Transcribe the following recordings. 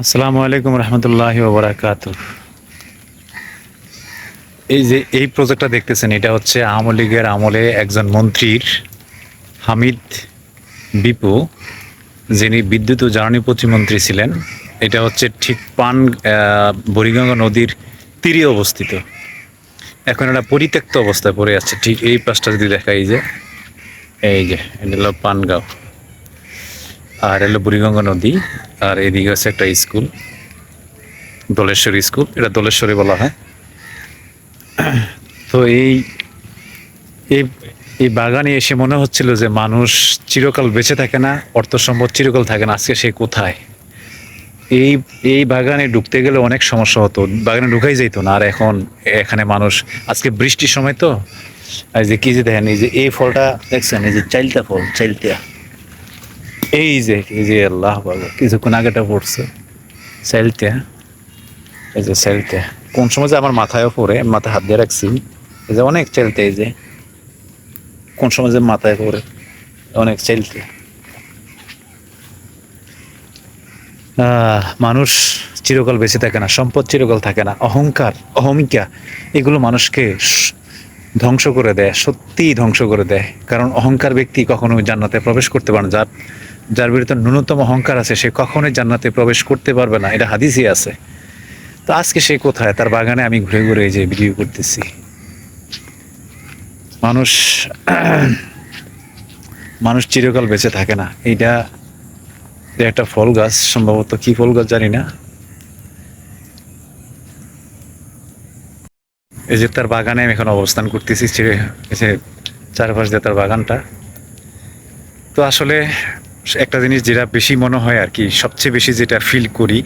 আসসালামু আলাইকুম রহমতুল্লাহি ওয়া বারাকাতুহু। এই যে এই প্রজেক্টটা দেখতেছেন, এটা হচ্ছে আওয়ামী লীগের আমলে একজন মন্ত্রীর হামিদ বিপু, যিনি বিদ্যুৎ ও জ্বালানি প্রতিমন্ত্রী ছিলেন। এটা হচ্ছে ঠিক বুড়িগঙ্গা নদীর তীরে অবস্থিত। এখন এটা পরিত্যক্ত অবস্থায় পড়ে আছে। ঠিক এই পাশটা যদি দেখা, এই যে এটা হলো পানগাঁও, আর এলো বুড়িগঙ্গা নদী, আর এদিকে হচ্ছে একটা স্কুল, দোলেশ্বরী স্কুল। এটা দোলেশ্বরী বলা হয়। তো এই এই বাগানে এসে মনে হচ্ছিল যে মানুষ চিরকাল বেঁচে থাকে না, অর্থ সম্পদ চিরকাল থাকে না। আজকে সে কোথায়? এই এই বাগানে ঢুকতে গেলে অনেক সমস্যা হতো, বাগানে ঢুকাই যেত না। আর এখন এখানে মানুষ, আজকে বৃষ্টির সময় তো, এই যে কি যে দেখেন, এই যে এই ফলটা দেখছেন, এই যে চাইলটা ফল, চাইলটা, এই যে আল্লাহ বাবা, কিছুক্ষণ আগেটা পড়ছে চাইলটা, এই যে চাইলটা কোন সময় যে আমার মাথায়ও পড়ে, মাথায় হাত দিয়ে রাখছি। এই যে অনেক চাইলটা, এই যে কোন সময় যে মাথায় পড়ে অনেক চাইলতে। মানুষ চিরকাল বেঁচে থাকে না, সম্পদ চিরকাল থাকে না, অহংকার, অহমিকা, এগুলো মানুষকে ধ্বংস করে দেয়, সত্যিই ধ্বংস করে দেয়। কারণ অহংকার ব্যক্তি কখনো জান্নাতে প্রবেশ করতে পারে না। যার বিরুদ্ধে ন্যূনতম অহংকার আছে, সে কখনোই জান্নাতে প্রবেশ করতে পারবে না, এটা হাদিসই আছে। তো আজকে সে কোথায়? তার বাগানে আমি ঘুরে ঘুরে এই যে ভিডিও করতেছি। মানুষ মানুষ চিরকাল বেঁচে থাকে না। এইটা একটা ফল গাছ, সম্ভবত কি ফল গাছ জানি না। এই যে তার বাগানে আমি এখন অবস্থান করতেছি, এই যে চারপাশ দিয়ে তার বাগানটা। তো আসলে একটা জিনিস যেটা বেশি মনে হয় আর কি, সবচেয়ে বেশি যেটা ফিল করি,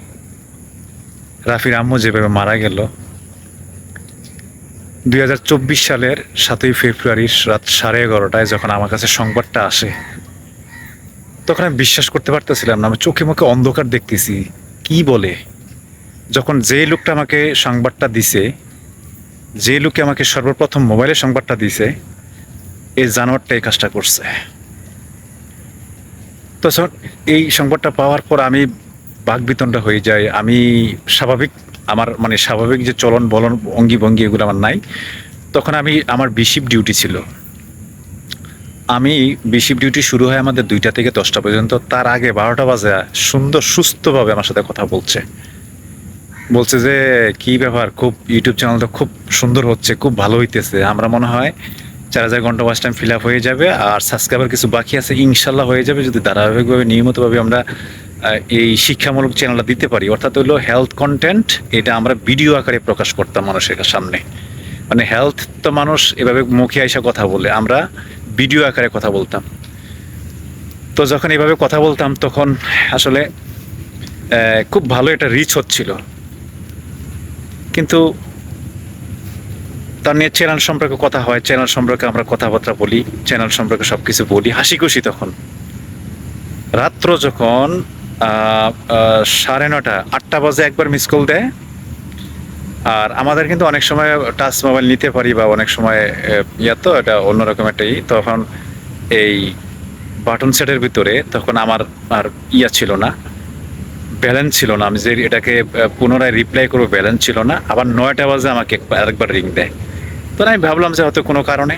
রাফির আম্মু যেভাবে মারা গেল 2024 সালের 7ই ফেব্রুয়ারি রাত 11:30টায়, যখন আমার কাছে সংবাদটা আসে, তখন আমি বিশ্বাস করতে পারতেছিলাম না। আমি চোখে মুখে অন্ধকার দেখতেছি, কি বলে। যখন যে লোকটা আমাকে সংবাদটা দিছে, যে লোকে আমাকে সর্বপ্রথম মোবাইলে সংবাদটা দিছে, এই জানোয়ারটা এই কাজটা করছে। তো এই সংবাদটা পাওয়ার পর আমি বাকবিতণ্ড হয়ে যাই। আমি স্বাভাবিক, আমার মানে স্বাভাবিক যে চলন বলন অঙ্গি ভঙ্গি এগুলো আমার নাই। তখন আমার বিশিপ ডিউটি ছিল। আমি বিশিপ ডিউটি শুরু হয় আমাদের 2টা থেকে 10টা পর্যন্ত। তার আগে 12টা বাজে সুন্দর সুস্থভাবে আমার সাথে কথা বলছে যে কি ব্যাপার, খুব ইউটিউব চ্যানেলটা খুব সুন্দর হচ্ছে, খুব ভালো হইতেছে। আমরা মনে হয় 4,000 ঘন্টা ওয়াচ টাইম ফিল আপ হয়ে যাবে, আর সাবস্ক্রাইবার কিছু বাকি আছে, ইনশাল্লাহ হয়ে যাবে যদি ধারাবাহিকভাবে নিয়মিতভাবে আমরা এই শিক্ষামূলক চ্যানেলটা দিতে পারি। অর্থাৎ হলো হেলথ কন্টেন্ট, এটা আমরা ভিডিও আকারে প্রকাশ করতাম মানুষের সামনে। মানে হেলথ তো মানুষ এভাবে মুখে আইসা কথা বলে, আমরা ভিডিও আকারে কথা বলতাম। তো যখন এভাবে কথা বলতাম, তখন আসলে খুব ভালো একটা রিচ হচ্ছিল। কিন্তু তার নিয়ে চ্যানেল সম্পর্কে কথা হয়, চ্যানেল সম্পর্কে আমরা কথাবার্তা বলি, চ্যানেল সম্পর্কে সব কিছু বলি, হাসি খুশি। তখন রাত্র যখন 9:30, 8টা বাজে একবার মিস কল দেয়। আর আমাদের কিন্তু অনেক সময় টাচ মোবাইল নিতে পারি, বা অনেক সময় তো এটা অন্যরকম একটা তখন এই বাটন সেটের ভিতরে তখন আমার আর ছিল না, ব্যালেন্স ছিল না। আমি যে এটাকে পুনরায় রিপ্লাই করবো, ব্যালেন্স ছিল না। আবার 9টা বাজে আমাকে আরেকবার রিং দেয়। তখন আমি ভাবলাম যে হয়তো কোনো কারণে,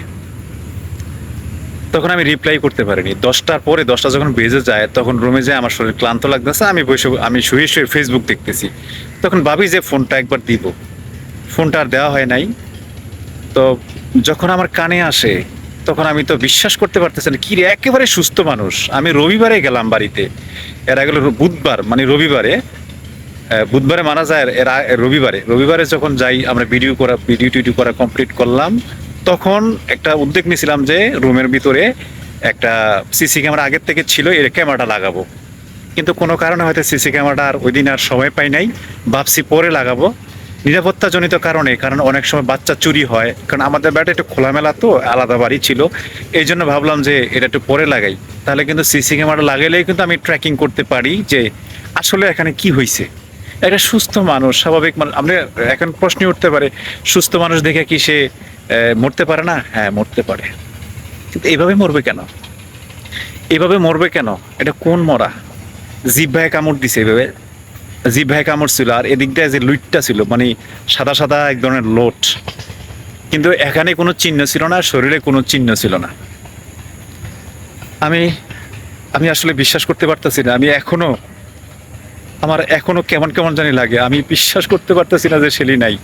তখন আমি রিপ্লাই করতে পারিনি। 10টার পরে, 10টা যখন বেজে যায়, তখন রুমে যায়, আমার শরীর ক্লান্ত লাগতেছে, আমি শুয়ে শুয়ে ফেসবুক দেখতেছি। তখন ভাবি যে ফোনটা একবার দিব, ফোনটা আর দেওয়া হয় নাই। তো যখন আমার কানে আসে, তখন আমি তো বিশ্বাস করতে পারতেছি না, কি রে, একেবারে সুস্থ মানুষ। আমি রবিবারে গেলাম বাড়িতে, এর আগে বুধবার, মানে রবিবারে, বুধবারে মারা যায়, রবিবারে যখন যাই, আমরা ভিডিও টিডিও করা কমপ্লিট করলাম। তখন একটা উদ্যোগ নিয়েছিলাম যে রুমের ভিতরে একটা সিসি ক্যামেরা আগের থেকে ছিল, এর ক্যামেরাটা লাগাবো। কিন্তু কোনো কারণে হয়তো সিসি ক্যামেরাটা আর ওই দিন আর সময় পাই নাই, ভাবছি পরে লাগাবো নিরাপত্তাজনিত কারণে। কারণ অনেক সময় বাচ্চা চুরি হয়, কারণ আমাদের বাড়িটা একটু খোলামেলা, তো আলাদা বাড়ি ছিল। এই জন্য ভাবলাম যে এটা একটু পরে লাগাই, তাহলে কিন্তু সিসি ক্যামেরা লাগাইলেই কিন্তু আমি ট্র্যাকিং করতে পারি যে আসলে এখানে কি হয়েছে। একটা সুস্থ মানুষ, স্বাভাবিক মানুষ, আপনি এখন প্রশ্ন উঠতে পারে, সুস্থ মানুষ দেখে কি সে মরতে পারে না? হ্যাঁ, মরতে পারে। কিন্তু এইভাবে মরবে কেন? এভাবে মরবে কেন? এটা কোন মরা? জিহ্বায় কামড় দিছে এইভাবে, জিহ্বায় কামড় ছিল, আর এদিকটায় যে লুইটটা ছিল মানে সাদা সাদা এক ধরনের লোট, কিন্তু এখানে কোনো চিহ্ন ছিল না, শরীরে কোনো চিহ্ন ছিল না। আমি আমি আসলে বিশ্বাস করতে পারতেছি না, আমার এখনো কেমন কেমন জানি লাগে, আমি বিশ্বাস করতে পারতেছি না যে শেলি নাই।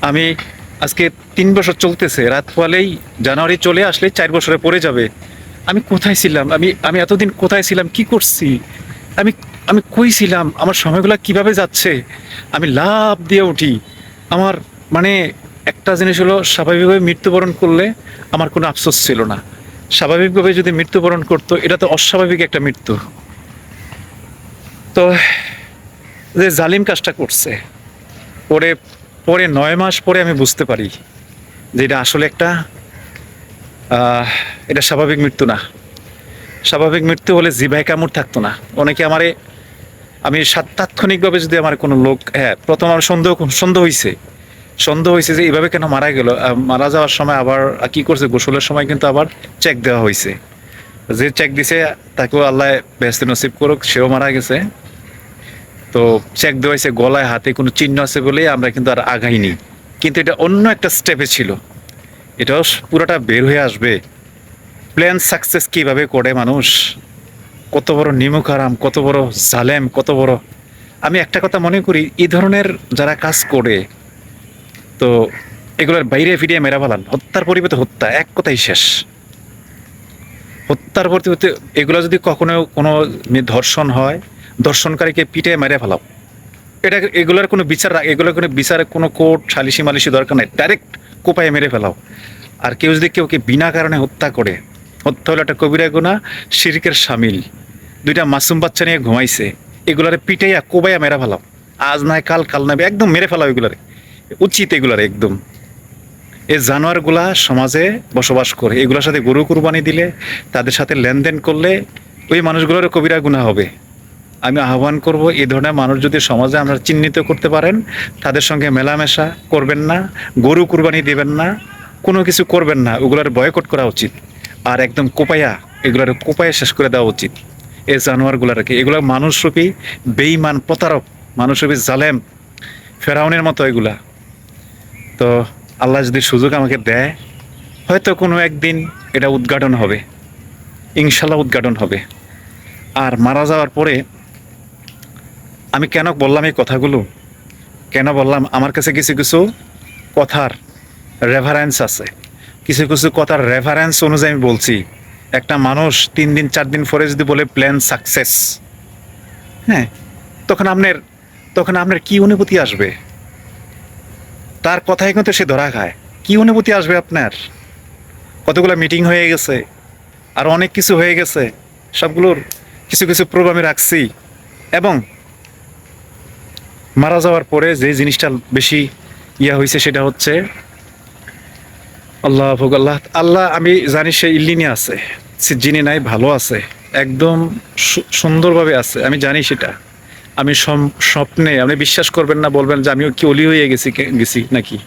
আমি আজকে 3 বছর চলতেছে, রাত পোয়ালেই জানুয়ারি চলে আসলে 4 বছরে পড়ে যাবে। আমি কোথায় ছিলাম, আমি এতদিন কোথায় ছিলাম, কি করছি, আমি আমি কই ছিলাম, আমার সময়গুলো কিভাবে যাচ্ছে। আমি লাভ দিয়ে উঠি। আমার মানে একটা জিনিস হলো, স্বাভাবিকভাবে মৃত্যুবরণ করলে আমার কোনো আফসোস ছিল না। স্বাভাবিকভাবে যদি মৃত্যুবরণ করতো, এটা তো অস্বাভাবিক একটা মৃত্যু। তো যে জালিম কাজটা করছে, পরে পরে 9 মাস পরে আমি বুঝতে পারি যে এটা আসলে একটা এটা স্বাভাবিক মৃত্যু না। স্বাভাবিক মৃত্যু হলে জিভায় কামড় থাকতো না। অনেকে আমারে, আমি তাৎক্ষণিকভাবে যদি আমার কোনো লোক, হ্যাঁ প্রথম আমার সন্দেহ হয়েছে যে এইভাবে কেন মারা গেল। মারা যাওয়ার সময় আবার কি করছে, গোসলের সময় কিন্তু আবার চেক দেওয়া হয়েছে। যে চেক দিছে তাকেও আল্লাহ বেহেশতে নসিব করুক, সেও মারা গেছে। তো চেক দেওয়া হয়েছে, গলায় হাতে কোনো চিহ্ন আছে বলেই আমরা কিন্তু আর আগাইনি। কিন্তু এটা অন্য একটা স্টেপে ছিল, এটাও পুরোটা বের হয়ে আসবে। প্ল্যান সাকসেস কিভাবে করে মানুষ, কত বড় নিমুখারাম, কত বড় জালেম, কত বড়। আমি একটা কথা মনে করি, এই ধরনের যারা কাজ করে, তো এগুলোর বাইরে ফিরিয়ে মেরা ফেলান, হত্যার পরিবর্তে হত্যা, এক কথাই শেষ। হত্যার পরিবর্তে এগুলো যদি কখনো কোনো ধর্ষণ হয়, ধর্ষণকারীকে পিটে মেরে ফেলাও। এগুলোর কোনো বিচারের কোনো কোর্ট সালিশি মালিশি দরকার নেই, ডাইরেক্ট কোপায় মেরে ফেলাও। আর কেউ যদি কেউকে বিনা কারণে হত্যা করে, হত্যা হলো একটা কবিরা গুনাহ, শিরকের শামিল। 2টা মাসুম বাচ্চা নিয়ে ঘুমাইছে, এগুলারে পিটাইয়া কোবাইয়া মেরে ফেলাও। আজ নয় কাল, কাল নয় একদম মেরে ফেলাও এগুলারে, উচিত এগুলারে একদম। এই জানোয়ারগুলা সমাজে বসবাস করে, এগুলোর সাথে গরু কুরবানি দিলে, তাদের সাথে লেনদেন করলে ওই মানুষগুলোর কবিরা গুনাহ হবে। আমি আহ্বান করব, এই ধরনের মানুষ যদি সমাজে আমরা চিহ্নিত করতে পারেন, তাদের সঙ্গে মেলামেশা করবেন না, গরু কুরবানি দেবেন না, কোনো কিছু করবেন না, ওগুলোর বয়কট করা উচিত। আর একদম এগুলোর কোপায়া শেষ করে দেওয়া উচিত। এই জানোয়ারগুলারকে, এগুলো মানুষরূপী বেঈমান প্রতারক, মানুষরূপী জালেম, ফেরাউনের মতো এগুলা। তো আল্লাহ যদি সুযোগ আমাকে দেয়, হয়তো কোনো একদিন এটা উদ্ঘাটন হবে, ইনশাল্লাহ উদ্ঘাটন হবে। আর মারা যাওয়ার পরে আমি কেন বললাম এই কথাগুলো, কেন বললাম, আমার কাছে কিছু কিছু কথার রেফারেন্স আছে, কিছু কিছু কথার রেফারেন্স অনুযায়ী আমি বলছি। একটা মানুষ 3 দিন 4 দিন পরে যদি বলে প্ল্যান সাকসেস, হ্যাঁ, তখন আপনার কি অনুভূতি আসবে? তার কথাই কিন্তু সে ধরা খায়। কি অনুভূতি আসবে আপনার? কতগুলো মিটিং হয়ে গেছে, আর অনেক কিছু হয়ে গেছে, সবগুলোর কিছু কিছু প্রুফ আমি রাখছি। এবং মারা যাওয়ার পরে যে জিনিসটা বেশি হয়েছে, সেটা হচ্ছে আল্লাহ আল্লাহ আল্লাহ, আমি জানি সে ইল্লিনে আছে, সে যিনি নাই ভালো আছে, একদম সুন্দরভাবে আছে, আমি জানি সেটা। আমি স্বপ্নে, আপনি বিশ্বাস করবেন না, বলবেন যে আমি কি অলি হয়ে গেছি নাকি।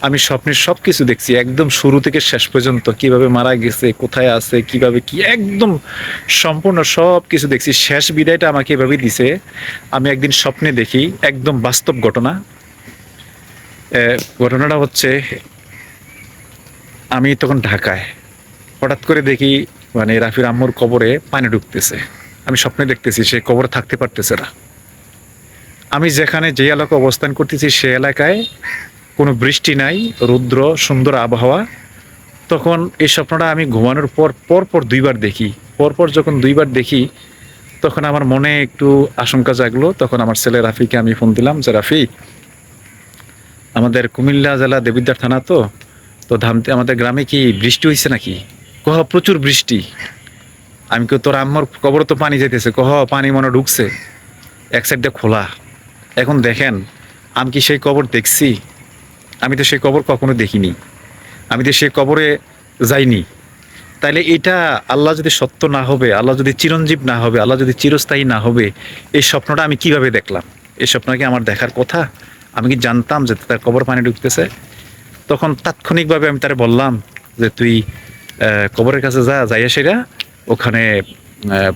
আমি স্বপ্নের সব কিছু দেখছি, একদম শুরু থেকে শেষ পর্যন্ত, কিভাবে মারা গেছে, কোথায় আছে, কিভাবে কি, একদম সম্পূর্ণ সব কিছু দেখছি। শেষ বিদায়টা আমাকে এভাবেই দিছে, আমি একদিন স্বপ্নে দেখি, একদম বাস্তব ঘটনা। ঘটনাটা হচ্ছে, আমি তখন ঢাকায়, হঠাৎ করে দেখি মানে রাফির আম্মুর কবরে পানি ঢুকতেছে। আমি স্বপ্নে দেখতেছি সে কবরে থাকতে পারতেছে না। আমি যেখানে যে এলাকা অবস্থান করতেছি, সে এলাকায় কোনো বৃষ্টি নাই, রৌদ্র, সুন্দর আবহাওয়া। তখন এই স্বপ্নটা আমি ঘুমানোর পরপর 2বার দেখি। পরপর যখন 2বার দেখি, তখন আমার মনে একটু আশঙ্কা জাগলো। তখন আমার ছেলে রাফিকে আমি ফোন দিলাম যে, রাফি, আমাদের কুমিল্লা জেলা দেবিদ্বার থানা, তো আমাদের গ্রামে কি বৃষ্টি হয়েছে নাকি? কহ প্রচুর বৃষ্টি। আমি কেউ, তোর আম্মর কবর তো পানি যেতেছে, কহ পানি মনে ঢুকছে, এক সাইডটা খোলা। এখন দেখেন, আমি কি সেই কবর দেখছি? আমি তো সেই কবর কখনো দেখিনি, আমি তো সেই কবরে যাইনি। তাইলে এটা আল্লাহ যদি সত্য না হবে, আল্লাহ যদি চিরঞ্জীব না হবে, আল্লাহ যদি চিরস্থায়ী না হবে, এই স্বপ্নটা আমি কিভাবে দেখলাম? এই স্বপ্নটা কি আমার দেখার কথা? আমি কি জানতাম যে তার কবর পানি ঢুকতেছে? তখন তাৎক্ষণিকভাবে আমি তারে বললাম যে, তুই কবরের কাছে যাইয়া সেরা ওখানে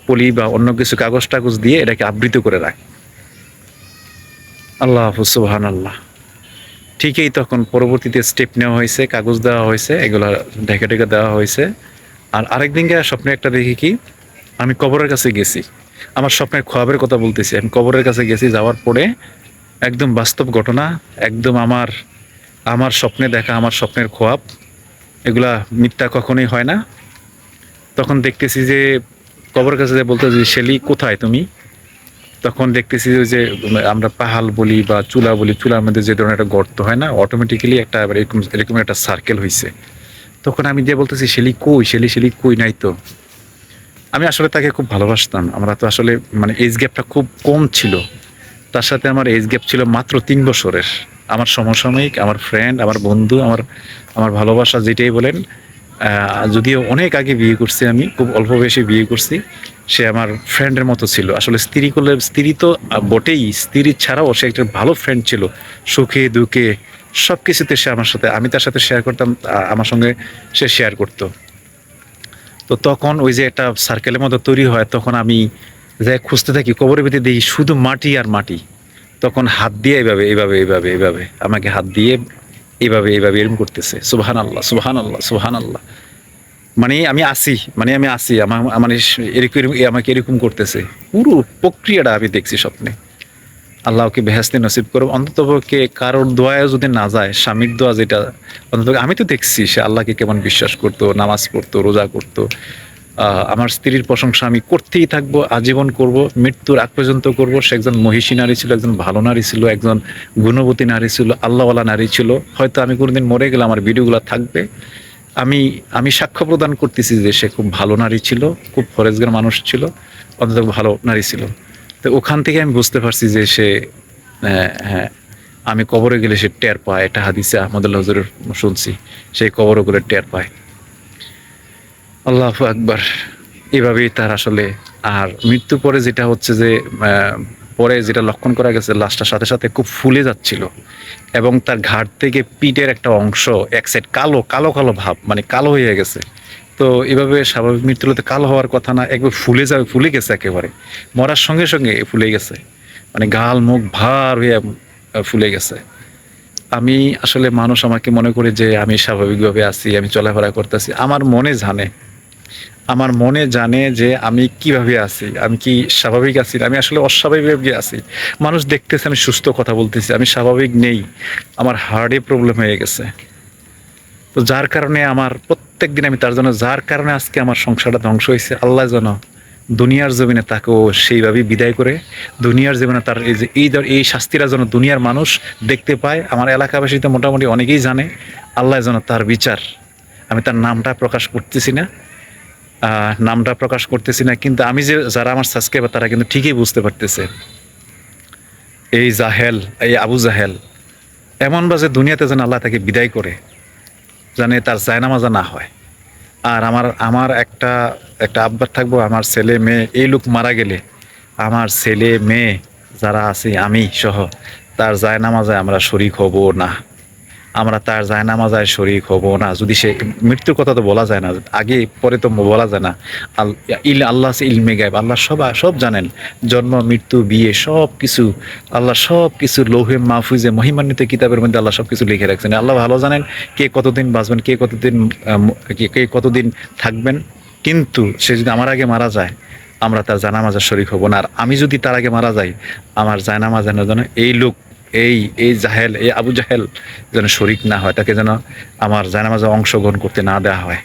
পলি বা অন্য কিছু কাগজ টাগজ দিয়ে এটাকে আবৃত করে রাখ। আল্লাহ হাফিজ, সুবহানাল্লাহ। ঠিকই, তখন পরবর্তীতে স্টেপ নেওয়া হয়েছে, কাগজ দেওয়া হয়েছে, এগুলো ঢেকে ঢেকে দেওয়া হয়েছে। আর আরেকদিনকে স্বপ্নে একটা দেখি কি, আমি কবরের কাছে গেছি, আমার স্বপ্নের খোয়াবের কথা বলতেছি, আমি কবরের কাছে গেছি, যাওয়ার পরে একদম বাস্তব ঘটনা, একদম আমার আমার স্বপ্নে দেখা, আমার স্বপ্নের খোয়াব, এগুলা মিথ্যা কখনোই হয় না। তখন দেখতেছি যে কবরের কাছে যে বলতে যে শেলি কোথায় তুমি, তখন দেখতেছি যে আমরা পাহাল বলি বা চুলা বলি, চুলার মধ্যে যে ধরনের একটা গর্ত হয় না, অটোমেটিক্যালি একটা এরকম এরকম একটা সার্কেল হয়েছে। তখন আমি যে বলতেছি শেলি কই, শেলি শেলি কই, নাই তো। আমি আসলে তাকে খুব ভালোবাসতাম, আমরা তো আসলে মানে এজ গ্যাপটা খুব কম ছিল, তার সাথে আমার এজ গ্যাপ ছিল মাত্র 3 বছরের। আমার সমসাময়িক, আমার ফ্রেন্ড, আমার বন্ধু, আমার আমার ভালোবাসা যেটাই বলেন। যদিও অনেক আগে বিয়ে করছি, আমি খুব অল্প বয়সে বিয়ে করছি, সে আমার ফ্রেন্ডের মতো ছিল। আসলে স্ত্রী করলে, স্ত্রী তো বটেই, স্ত্রী ছাড়াও সে একটা ভালো ফ্রেন্ড ছিল, সুখে দুঃখে সব কিছুতে সে আমার সাথে, আমি তার সাথে শেয়ার করতাম, আমার সঙ্গে সে শেয়ার করতো। তো তখন ওই যে একটা সার্কেলের মতো তৈরি হয়, তখন আমি যাই খুঁজতে থাকি কবরের ভিতরে, দেখি শুধু মাটি আর মাটি। তখন হাত দিয়ে এইভাবে এইভাবে এইভাবে এইভাবে আমাকে হাত দিয়ে এইভাবে এইভাবে এরকম করতেছে, সুবহান আল্লাহ, সুবহান আল্লাহ, সুবহান আল্লাহ। মানে আমি আসি, মানে আমি আসি, আমার মানে এরকম আমাকে এরকম করতেছে। পুরো প্রক্রিয়াটা আমি দেখছি স্বপ্নে। আল্লাহকে বেহেশতে নসিব করো। অন্ততপক্ষে কারোর দোয়ায় যদি না যায়, স্বামীর দোয়া যেটা, অন্তত আমি তো দেখছি সে আল্লাহকে কেমন বিশ্বাস করতো, নামাজ পড়তো, রোজা করতো। আমার স্ত্রীর প্রশংসা আমি করতেই থাকবো, আজীবন করব, মৃত্যুর আগ পর্যন্ত করব। সে একজন মহিষী নারী ছিল, একজন ভালো নারী ছিল, একজন গুণবতী নারী ছিল, আল্লাহওয়ালা নারী ছিল। হয়তো আমি কোনোদিন মরে গেলে আমার ভিডিওগুলো থাকবে। আমি আমি সাক্ষ্য প্রদান করতেছি যে সে খুব ভালো নারী ছিল, খুব ফরেজগার মানুষ ছিল, অন্তত ভালো নারী ছিল। তো ওখান থেকে আমি বুঝতে পারছি যে সে, হ্যাঁ, আমি কবরে গেলে সে টের পায়। এটা হাদিসে আহমদুল্লাহ হুজুরের শুনছি, সেই কবরে গেলে টের পায়। আল্লাহু আকবার। এভাবেই তার আসলে, আর মৃত্যুর পরে যেটা হচ্ছে যে পরে যেটা লক্ষণ করা গেছে, লাশটার সাথে সাথে খুব ফুলে যাচ্ছিল, এবং তার ঘাড় থেকে পিঠের একটা অংশ এক সাইড কালো কালো কালো ভাব, মানে কালো হয়ে গেছে। তো এভাবে স্বাভাবিক মৃত্যু হলে তো কালো হওয়ার কথা না, একবার ফুলে যাবে, ফুলে গেছে একেবারে, মরার সঙ্গে সঙ্গে ফুলে গেছে, মানে গাল মুখ ভার হয়ে ফুলে গেছে। আমি আসলে, মানুষ আমাকে মনে করে যে আমি স্বাভাবিকভাবে আছি, আমি চলাফেরা করতেছি, আমার মনে জানে, আমার মনে জানে যে আমি কিভাবে আছি, আমি কি স্বাভাবিক আছি, আমি আসলে অস্বাভাবিকভাবে আছি। মানুষ দেখতেছে আমি সুস্থ কথা বলতেছি, আমি স্বাভাবিক নেই, আমার হার্টে প্রবলেম হয়ে গেছে। তো যার কারণে আমার প্রত্যেক দিন আমি তার জন্য, যার কারণে আজকে আমার সংসারটা ধ্বংস হয়েছে, আল্লাহ যেন দুনিয়ার জমিনে তাকেও সেইভাবেই বিদায় করে, দুনিয়ার জীবনে তার এই যে এই শাস্তিরা যেন দুনিয়ার মানুষ দেখতে পায়। আমার এলাকাবাসী তো মোটামুটি অনেকেই জানে। আল্লাহ যেন তার বিচার, আমি তার নামটা প্রকাশ করতেছি না, নামটা প্রকাশ করতেছি না, কিন্তু আমি যে, যারা আমার সাবস্ক্রাইবার তারা কিন্তু ঠিকই বুঝতে পারতেছে, এই জাহেল, এই আবু জাহেল এমন বাজে দুনিয়াতে যেন আল্লাহ তাকে বিদায় করে, জানে তার জায়নামাজা না হয়। আর আমার আমার একটা একটা আবদার থাকবো, আমার ছেলে মেয়ে, এই লোক মারা গেলে আমার ছেলে মেয়ে যারা আছে, আমি সহ, তার জায়নামাজায় আমরা শরিক হব না, আমরা তার জায়নামাজায় শরিক হব না। যদি সে, মৃত্যুর কথা তো বলা যায় না, আগে পরে তো বলা যায় না। আল্লাহ ইলমে গায়েব, আল্লাহ সব সব জানেন, জন্ম মৃত্যু বিয়ে সব কিছু, আল্লাহ সব কিছু লৌহে মাহফুজে মহিমান্বিত কিতাবের মধ্যে আল্লাহ সব কিছু লিখে রাখছেন। আল্লাহ ভালো জানেন কে কতদিন বাঁচবেন, কে কতদিন কে কতদিন থাকবেন। কিন্তু সে যদি আমার আগে মারা যায়, আমরা তার জানামাজার শরিক হব না। আর আমি যদি তার আগে মারা যাই, আমার জানামাজার জন্য এই লোক, এই এই জাহেল, এই আবু জাহেল যেন শরিক না হয়, তাকে যেন আমার জানামাজে অংশগ্রহণ করতে না দেওয়া হয়।